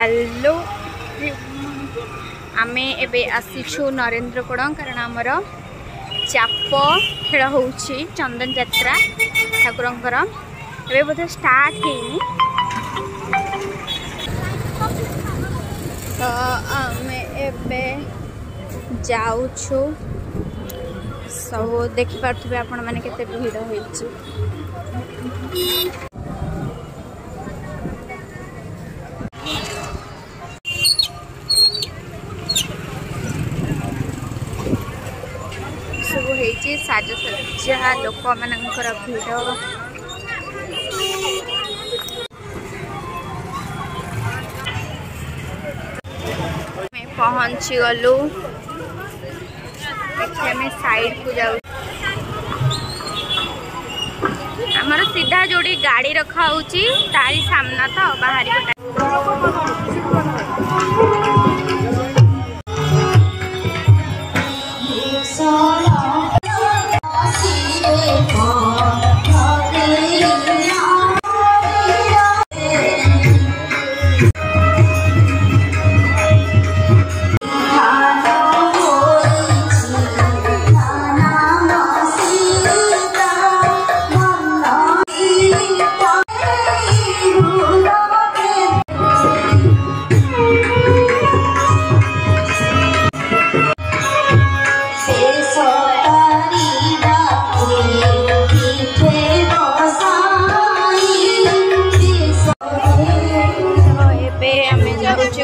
Hello आमे एबे आसीछु नरेंद्रगढ़ कारण आमर चाप खेल हो चंदन यात्रा ठाकुरंकर एबे बोधे स्टार्ट हेनी तो आमे एबे जाउछु सब देखि पारथुबे आपण माने केते भीड़ होईची। सब होईची साजसज्जा लोक मानकर भीड़ पहुंची गलु साइड को जाऊ आमर सीधा जोड़ी गाड़ी रखा होची तारी सामना तो बाहरी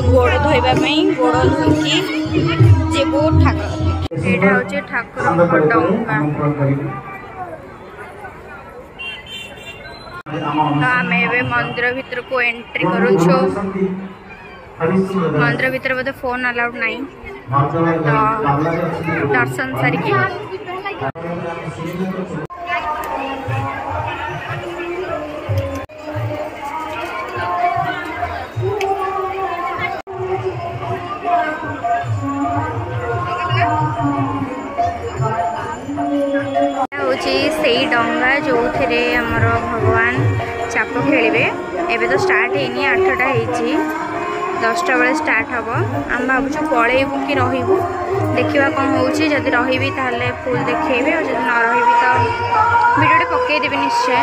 गोड़ धोइबा गोड़ धोकी जेबो ठाकुर एटा होचे ठाकुर डंगा तो आमे एबे मंदिर भीतर को एंट्री करूछु। मंदिर भीतर बोधे फोन अलाउड नहीं तो दर्शन सारिके से डंगा जो थे आमर भगवान चाप खेलिए एबे तो स्टार्ट होनी 8टा होती 10टा बेले स्टार्ट हम आम भावुँ पलैबू कि रही देखा कौन हो जदि रही ताले फुल देखेबे और जब न रही तो वीडियो पकईदेवी निश्चय।